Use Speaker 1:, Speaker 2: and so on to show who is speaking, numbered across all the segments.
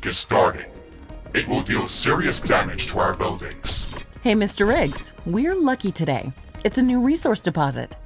Speaker 1: leak is starting. It will deal serious damage to our buildings.
Speaker 2: Hey, Mr. Riggs, we're lucky today. It's a new resource deposit.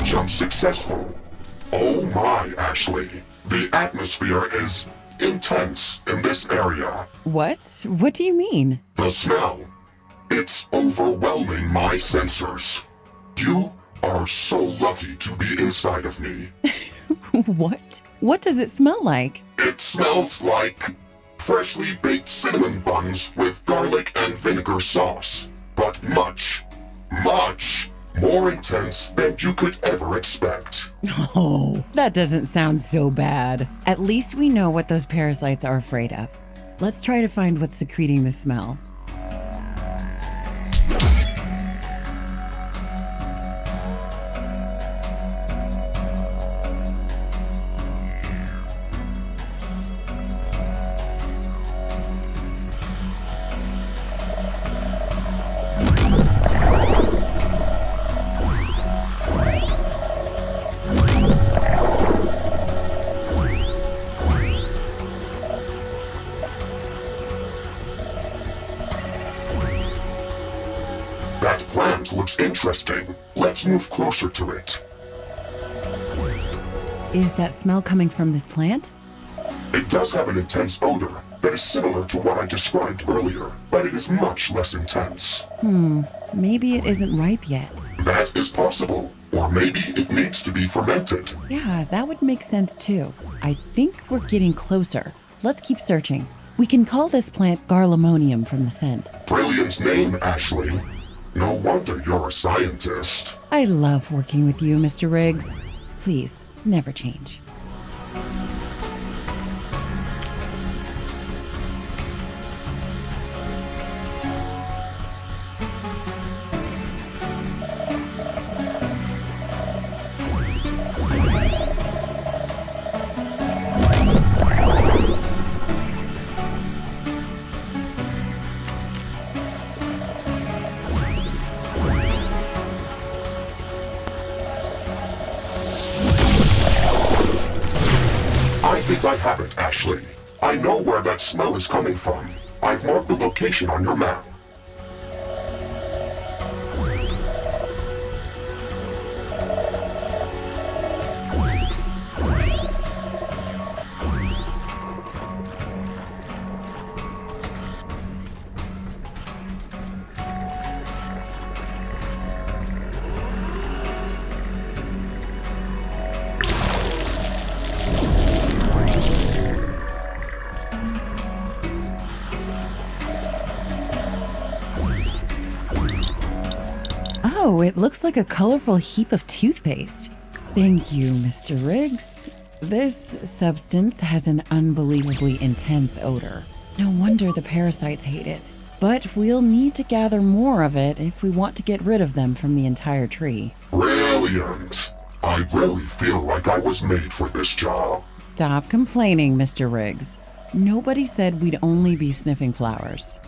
Speaker 1: Jump successful. Oh my, Ashley. The atmosphere is intense in this area.
Speaker 2: What? What do you mean?
Speaker 1: The smell. It's overwhelming my sensors. You are so lucky to be inside of me.
Speaker 2: What? What does it smell like?
Speaker 1: It smells like freshly baked cinnamon buns with garlic and vinegar sauce, but much more intense than you could ever expect.
Speaker 2: Oh, that doesn't sound so bad. At least we know what those parasites are afraid of. Let's try to find what's secreting the smell.
Speaker 1: Looks interesting. Let's move closer to it.
Speaker 2: Is that smell coming from this plant?
Speaker 1: It does have an intense odor that is similar to what I described earlier, but it is much less intense.
Speaker 2: Maybe it isn't ripe yet.
Speaker 1: That is possible. Or maybe it needs to be fermented.
Speaker 2: Yeah, that would make sense too. I think we're getting closer. Let's keep searching. We can call this plant Garlemonium from the scent.
Speaker 1: Brilliant name, Ashley. No wonder you're a scientist.
Speaker 2: I love working with you, Mr. Riggs. Please, never change.
Speaker 1: I think I have it, Ashley. I know where that smell is coming from. I've marked the location on your map.
Speaker 2: Oh, it looks like a colorful heap of toothpaste. Thank you, Mr. Riggs. This substance has an unbelievably intense odor. No wonder the parasites hate it. But we'll need to gather more of it if we want to get rid of them from the entire tree.
Speaker 1: Brilliant. I really feel like I was made for this job.
Speaker 2: Stop complaining, Mr. Riggs. Nobody said we'd only be sniffing flowers.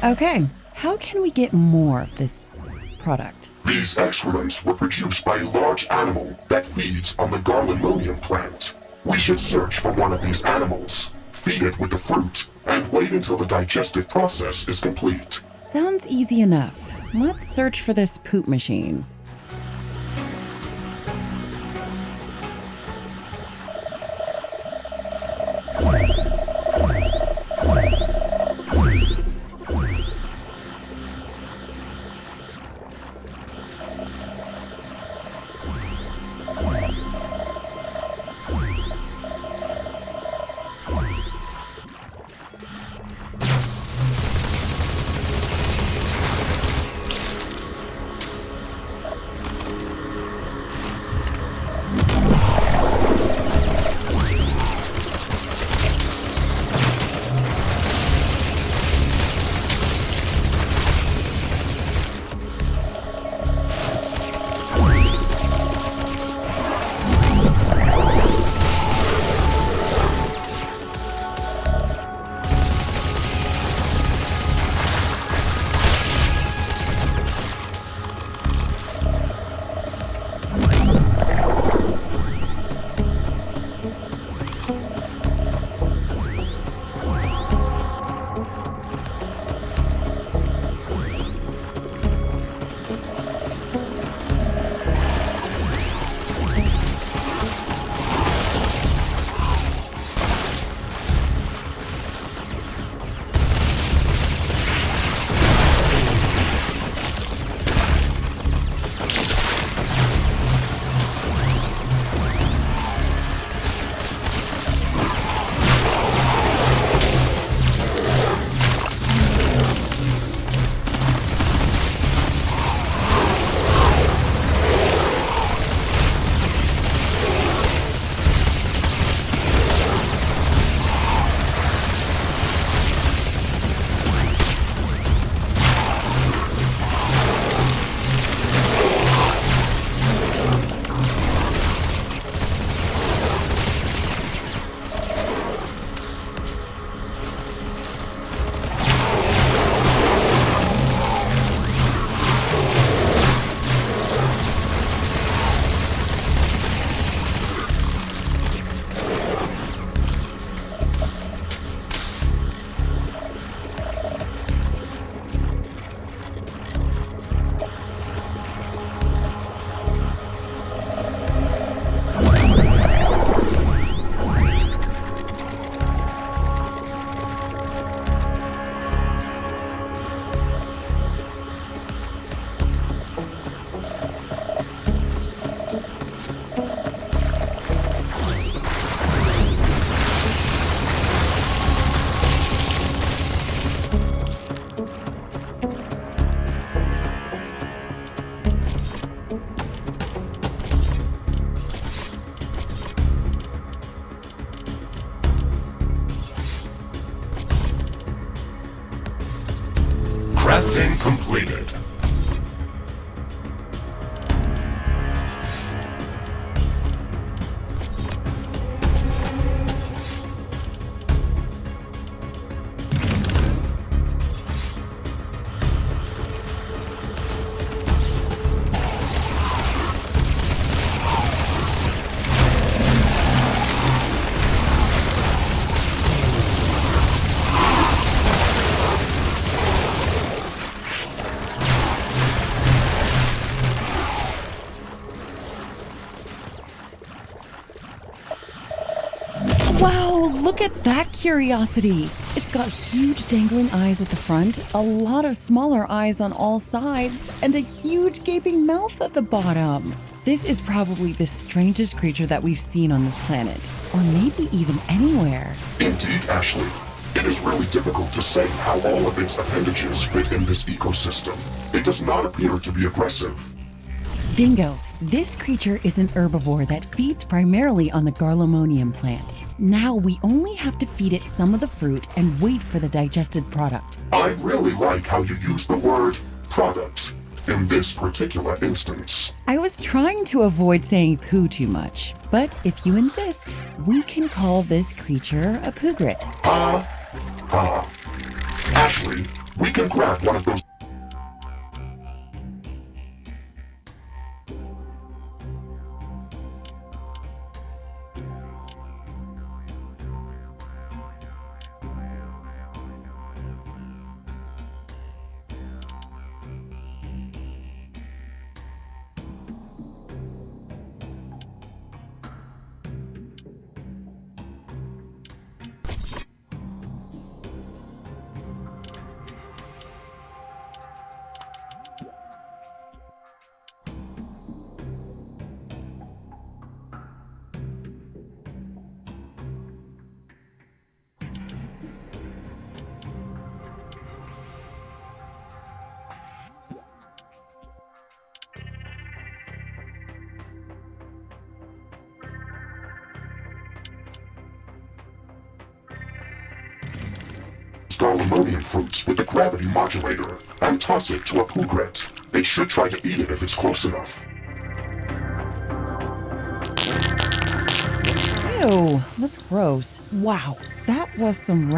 Speaker 2: Okay, how can we get more of this product?
Speaker 1: These excrements were produced by a large animal that feeds on the Garlemonium plant. We should search for one of these animals, feed it with the fruit, and wait until the digestive process is complete.
Speaker 2: Sounds easy enough. Let's search for this poop machine. Wow, look at that curiosity. It's got huge dangling eyes at the front, a lot of smaller eyes on all sides, and a huge gaping mouth at the bottom. This is probably the strangest creature that we've seen on this planet, or maybe even anywhere.
Speaker 1: Indeed, Ashley. It is really difficult to say how all of its appendages fit in this ecosystem. It does not appear to be aggressive.
Speaker 2: Bingo! This creature is an herbivore that feeds primarily on the Garlemonium plant. Now we only have to feed it some of the fruit and wait for the digested product.
Speaker 1: I really like how you use the word product in this particular instance.
Speaker 2: I was trying to avoid saying poo too much, but if you insist, we can call this creature a pugrit.
Speaker 1: Ashley, we can grab one of those. Garlemonium fruits with the gravity modulator and toss it to a pugret. It should try to eat it if it's close enough.
Speaker 2: Ew, that's gross. Wow, that was some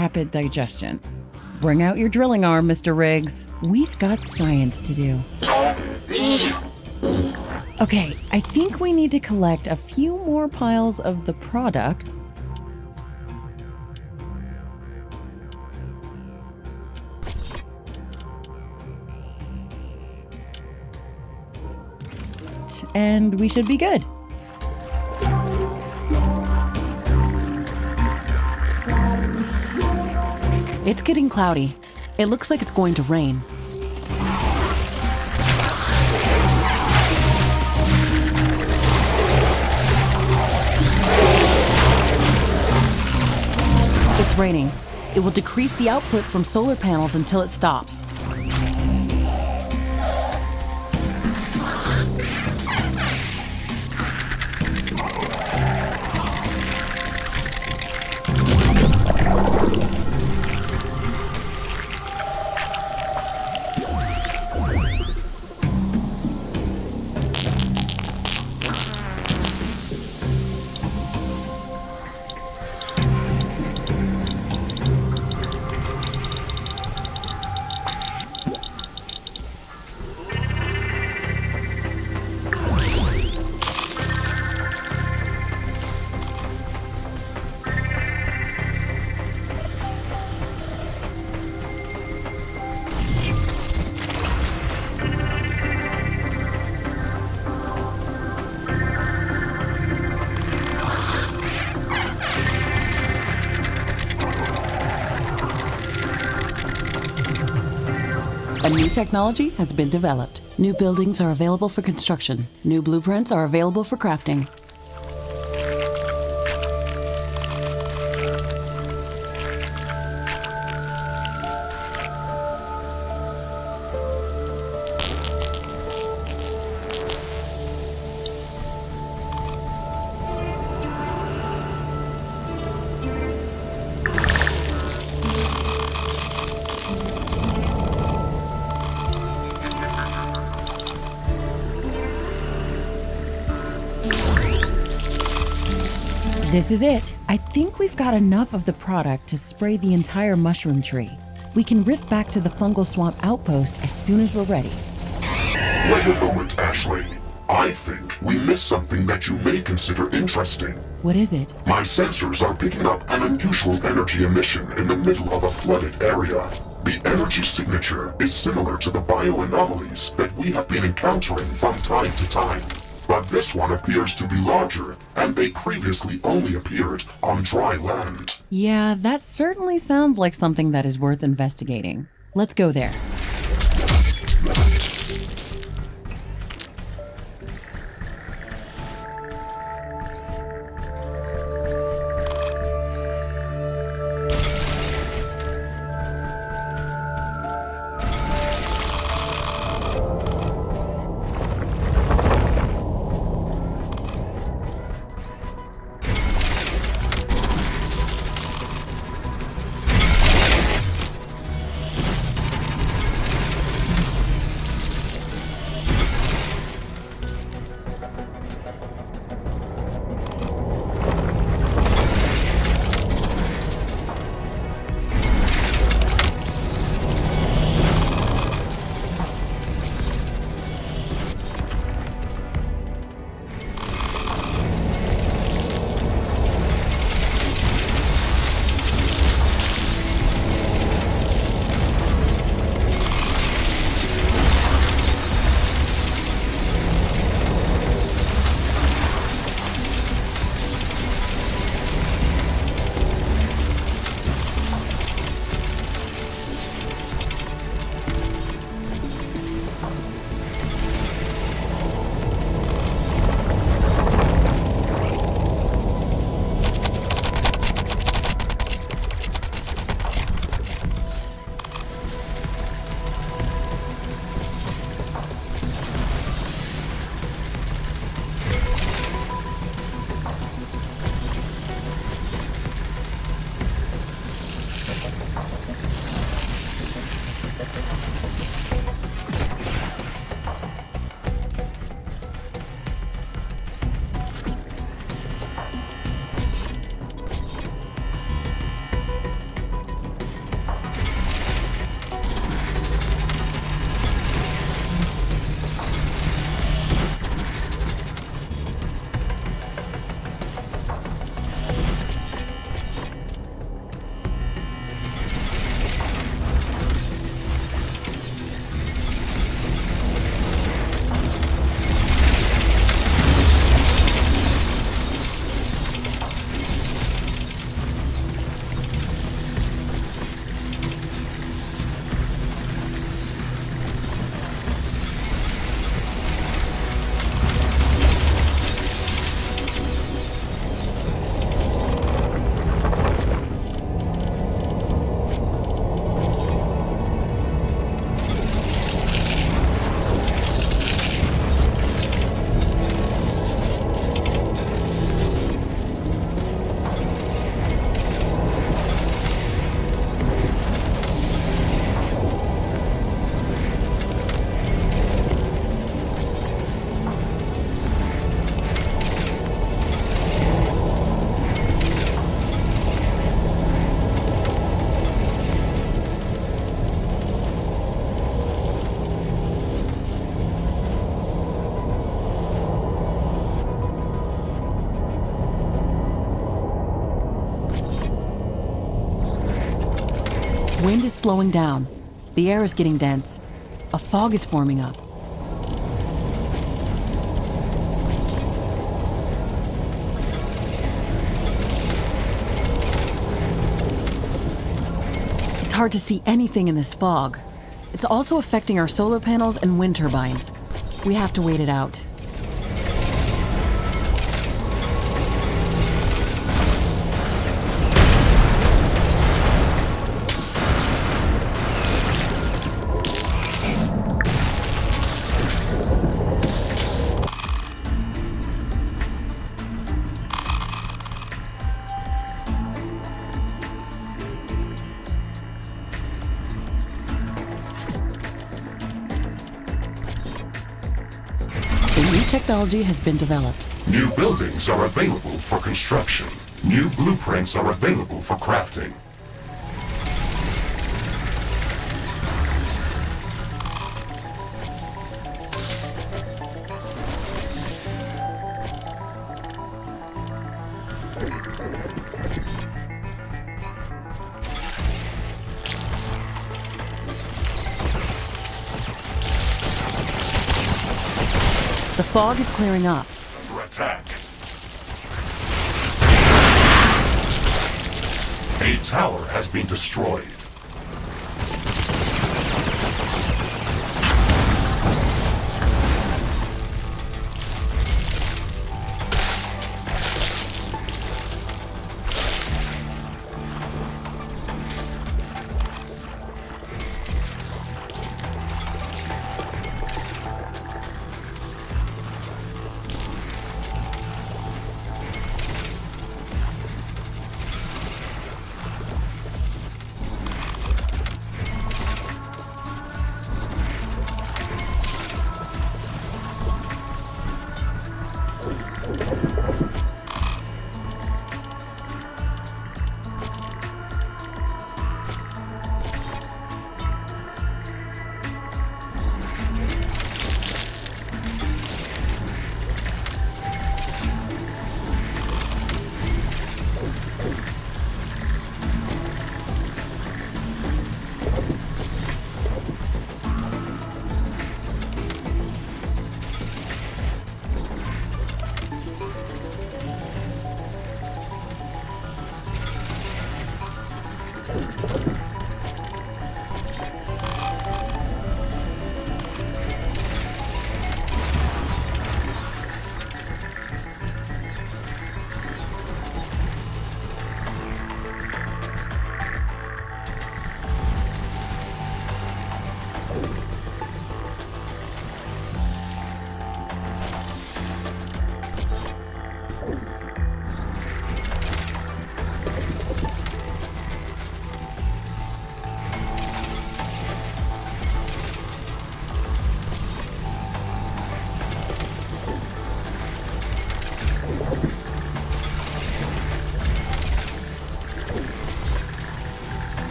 Speaker 2: rapid digestion. Bring out your drilling arm, Mr. Riggs. We've got science to do. Okay, I think we need to collect a few more piles of the product. And we should be good.
Speaker 3: It's getting cloudy. It looks like it's going to rain. It's raining. It will decrease the output from solar panels until it stops. A new technology has been developed. New buildings are available for construction. New blueprints are available for crafting.
Speaker 2: This is it. I think we've got enough of the product to spray the entire mushroom tree. We can rift back to the fungal swamp outpost as soon as we're ready.
Speaker 1: Wait a moment, Ashley. I think we missed something that you may consider interesting.
Speaker 2: What is it?
Speaker 1: My sensors are picking up an unusual energy emission in the middle of a flooded area. The energy signature is similar to the bioanomalies that we have been encountering from time to time. But this one appears to be larger, and they previously only appeared on dry land.
Speaker 2: Yeah, that certainly sounds like something that is worth investigating. Let's go there.
Speaker 3: Wind is slowing down. The air is getting dense. A fog is forming up. It's hard to see anything in this fog. It's also affecting our solar panels and wind turbines. We have to wait it out. New technology has been developed.
Speaker 1: New buildings are available for construction. New blueprints are available for crafting.
Speaker 3: fog is clearing up.
Speaker 1: Under attack. A tower has been destroyed.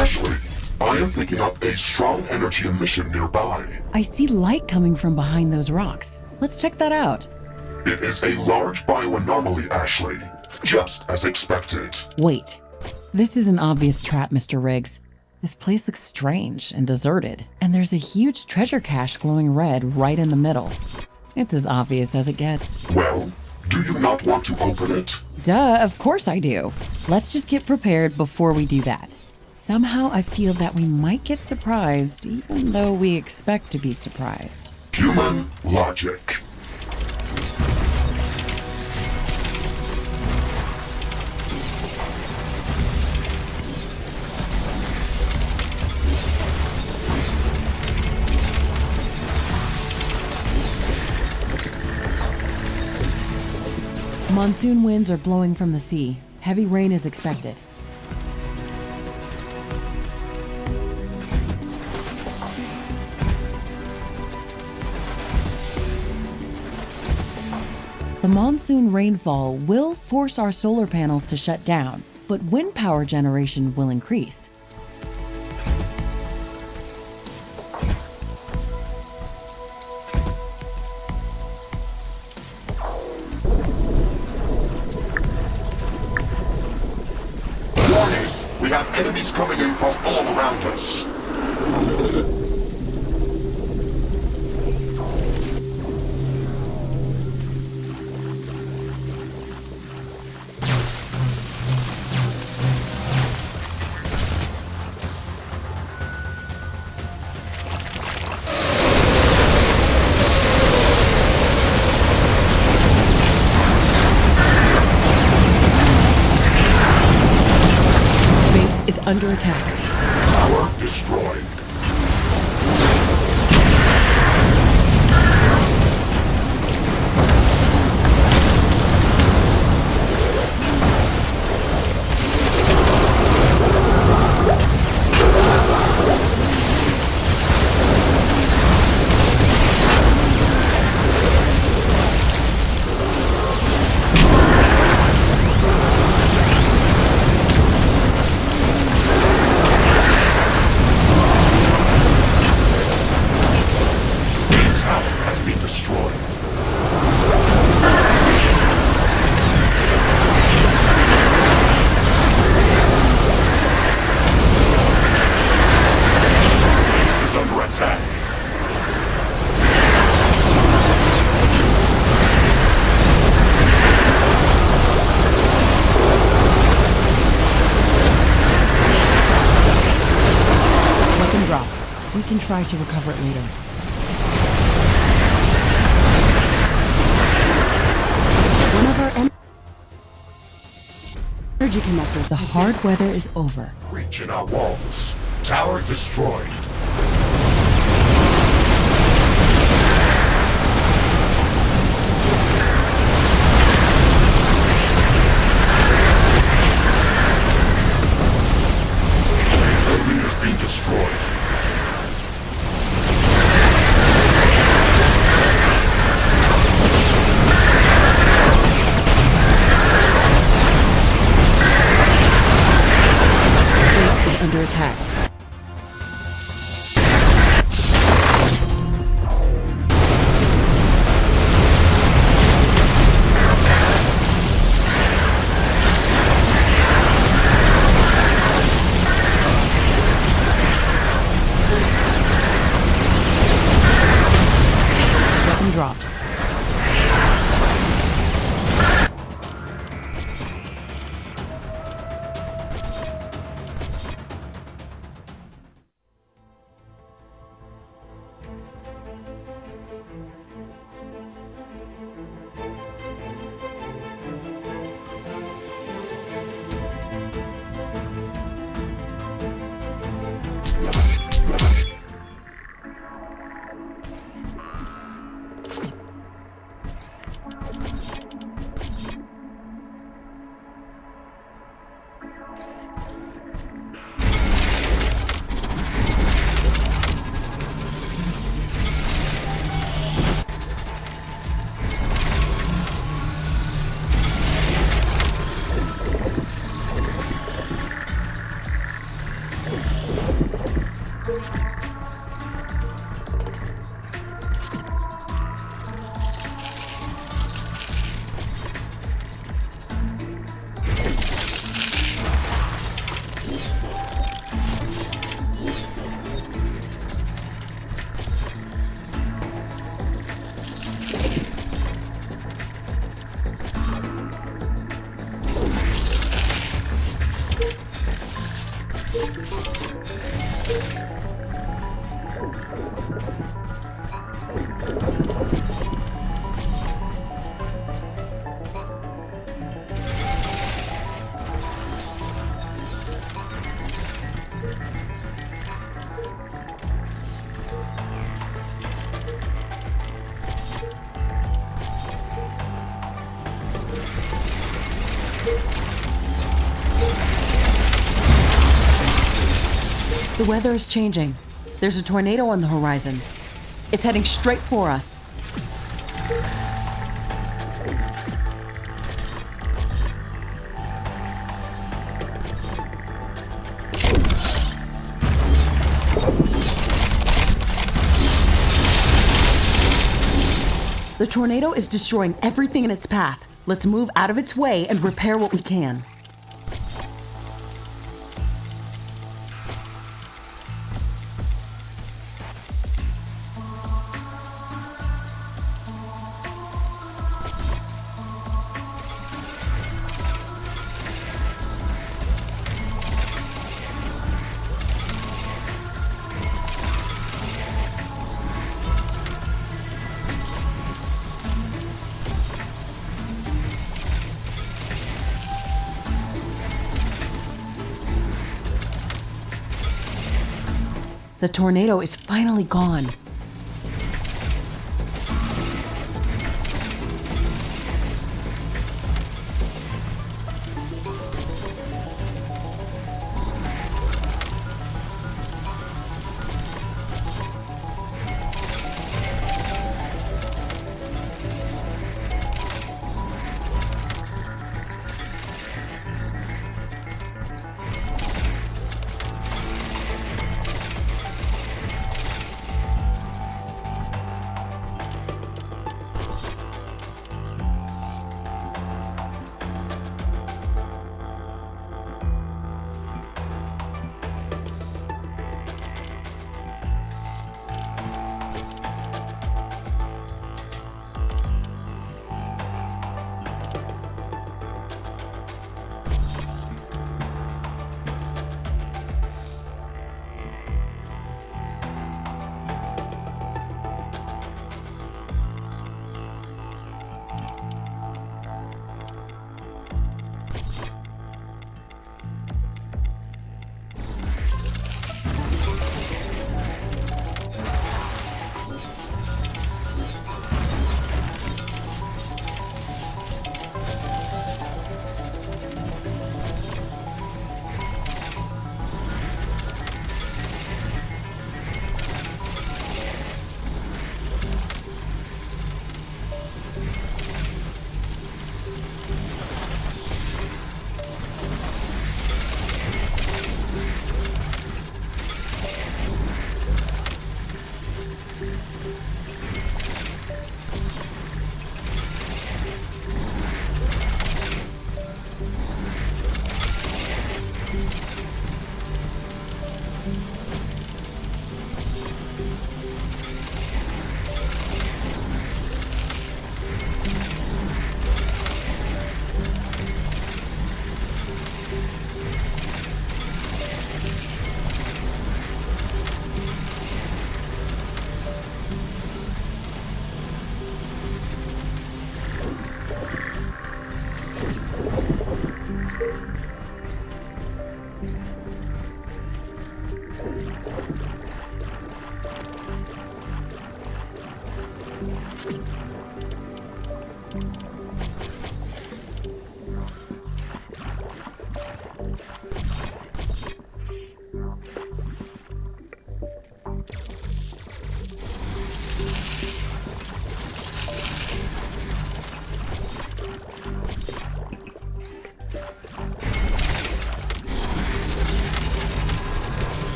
Speaker 1: Ashley, I am picking up a strong energy emission nearby.
Speaker 2: I see light coming from behind those rocks. Let's check that out.
Speaker 1: It is a large bioanomaly, Ashley. Just as expected.
Speaker 2: Wait. This is an obvious trap, Mr. Riggs. This place looks strange and deserted, and there's a huge treasure cache glowing red right in the middle. It's as obvious as it gets.
Speaker 1: Well, do you not want to open it?
Speaker 2: Duh, of course I do. Let's just get prepared before we do that. Somehow I feel that we might get surprised, even though we expect to be surprised.
Speaker 1: Human logic.
Speaker 2: Monsoon winds are blowing from the sea. Heavy rain is expected. monsoon rainfall will force our solar panels to shut down, but wind power generation will increase.
Speaker 1: Warning! We have enemies coming in from all around us.
Speaker 3: Base is under attack.
Speaker 1: Tower destroyed.
Speaker 2: We can try to recover it later.
Speaker 3: One of our energy connectors.
Speaker 2: The hard weather is over.
Speaker 1: Breach in our walls. Tower destroyed. Building has been destroyed.
Speaker 3: Under attack.
Speaker 2: Weapon dropped.
Speaker 3: The weather is changing. There's a tornado on the horizon. It's heading straight for us. tornado is destroying everything in its path. Let's move out of its way and repair what we can. The tornado is finally gone.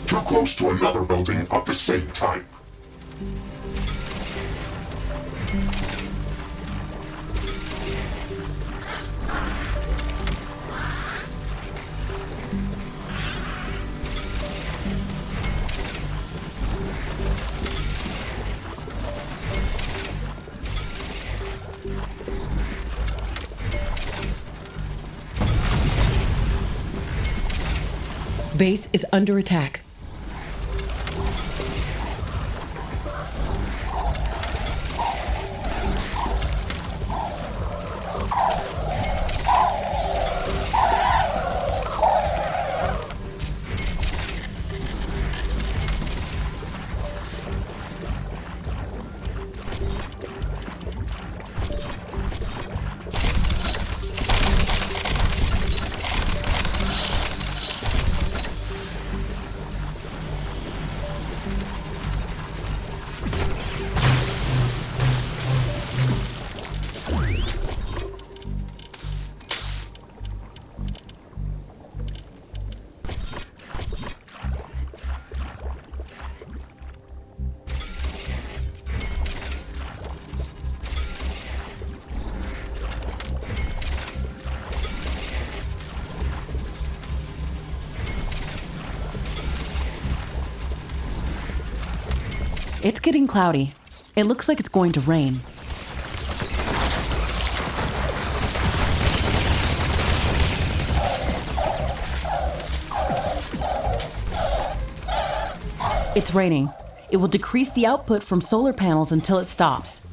Speaker 1: Too close to another building of the same type.
Speaker 3: Base is under attack. It's getting cloudy. It looks like it's going to rain. It's raining. It will decrease the output from solar panels until it stops.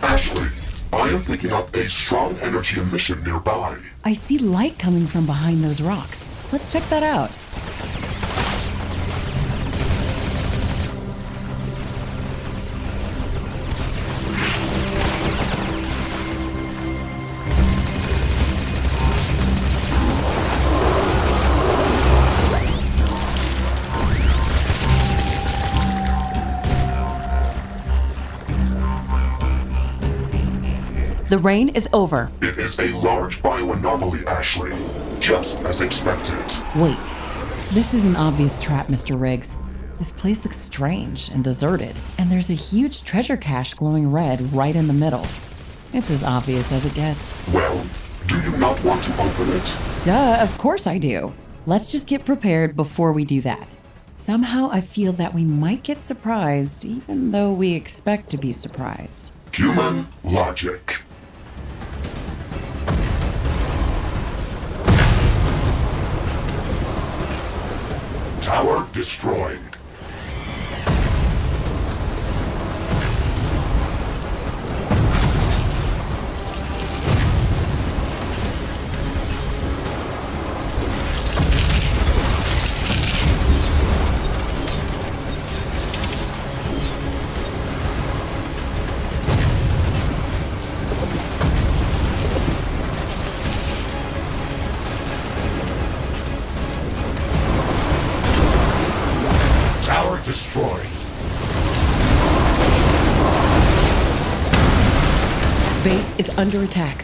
Speaker 1: Ashley, I am picking up a strong energy emission nearby.
Speaker 2: I see light coming from behind those rocks. Let's check that out.
Speaker 3: The rain is over.
Speaker 1: It is a large bioanomaly, Ashley. Just as expected.
Speaker 2: Wait. This is an obvious trap, Mr. Riggs. This place looks strange and deserted, and there's a huge treasure cache glowing red right in the middle. It's as obvious as it gets.
Speaker 1: Well, do you not want to open it?
Speaker 2: Duh, of course I do. Let's just get prepared before we do that. Somehow I feel that we might get surprised, even though we expect to be surprised.
Speaker 1: Human logic. Tower destroyed. Destroyed.
Speaker 3: Base is under attack.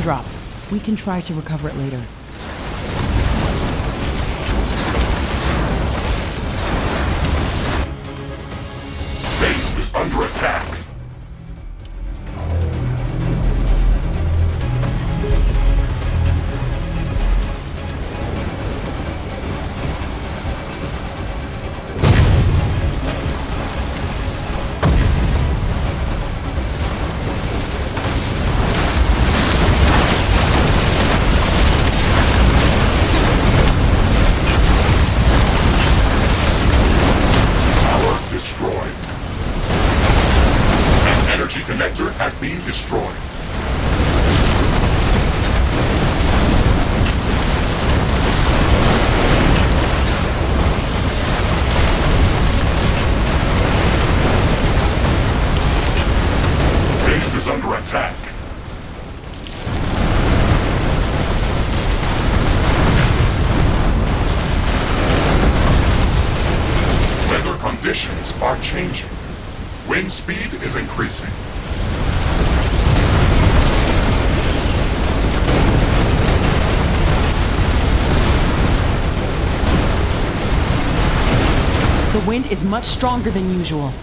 Speaker 3: dropped. We can try to recover it later.
Speaker 1: Base is under attack. Destroyed. An energy connector has been destroyed. Base is under attack. Conditions are changing. Wind speed is increasing.
Speaker 3: The wind is much stronger than usual.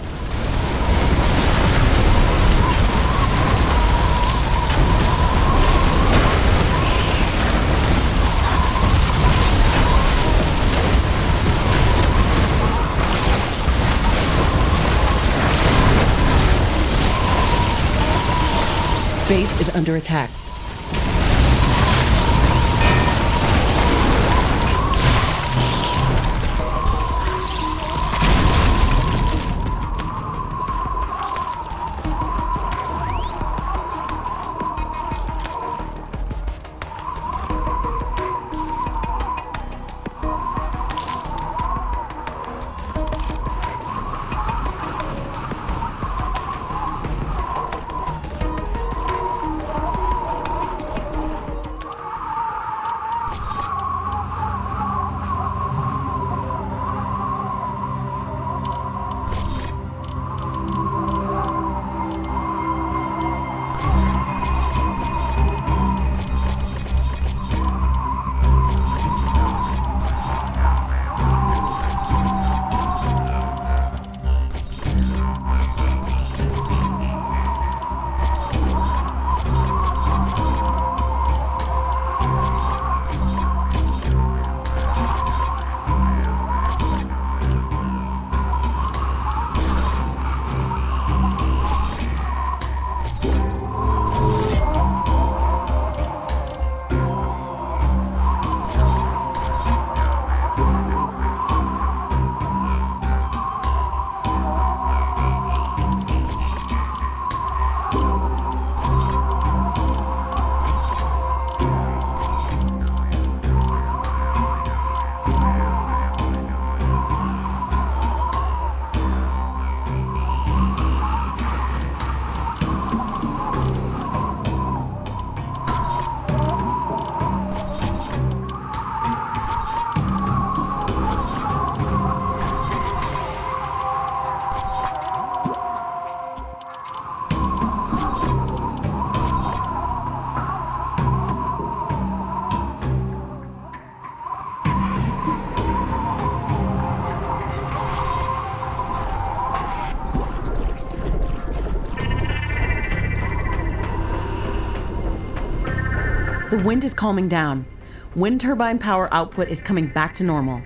Speaker 3: Base is under attack. The wind is calming down. Wind turbine power output is coming back to normal.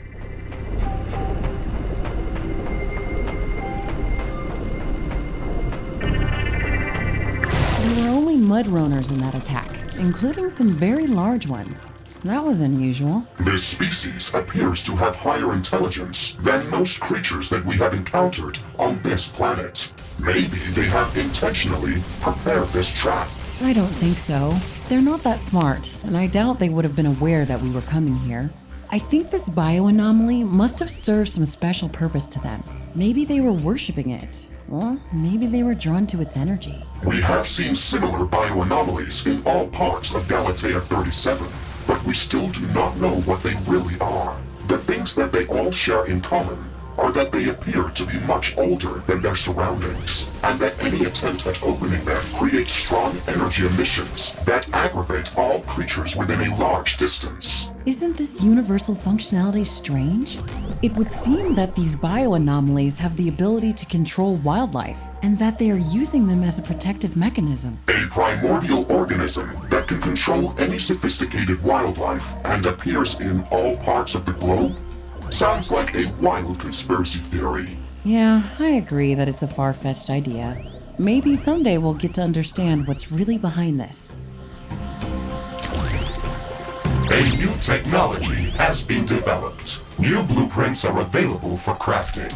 Speaker 2: There were only mud roaners in that attack, including some very large ones. That was unusual.
Speaker 1: This species appears to have higher intelligence than most creatures that we have encountered on this planet. Maybe they have intentionally prepared this trap.
Speaker 2: I don't think so. They're not that smart, and I doubt they would have been aware that we were coming here. I think this bioanomaly must have served some special purpose to them. Maybe they were worshipping it, or maybe they were drawn to its energy.
Speaker 1: We have seen similar bioanomalies in all parts of Galatea 37, but we still do not know what they really are. The things that they all share in common are that they appear to be much older than their surroundings, and that any attempt at opening them creates strong energy emissions that aggravate all creatures within a large distance.
Speaker 2: Isn't this universal functionality strange? It would seem that these bioanomalies have the ability to control wildlife, and that they are using them as a protective mechanism.
Speaker 1: A primordial organism that can control any sophisticated wildlife and appears in all parts of the globe? Sounds like a wild conspiracy theory.
Speaker 2: Yeah, I agree that it's a far-fetched idea. Maybe someday we'll get to understand what's really behind this.
Speaker 1: A new technology has been developed. New blueprints are available for crafting.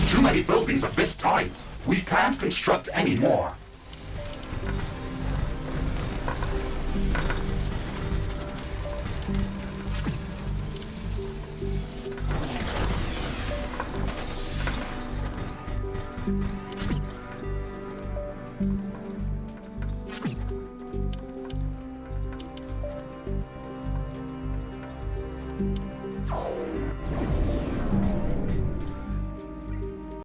Speaker 1: Too many buildings of this type. We can't construct any more.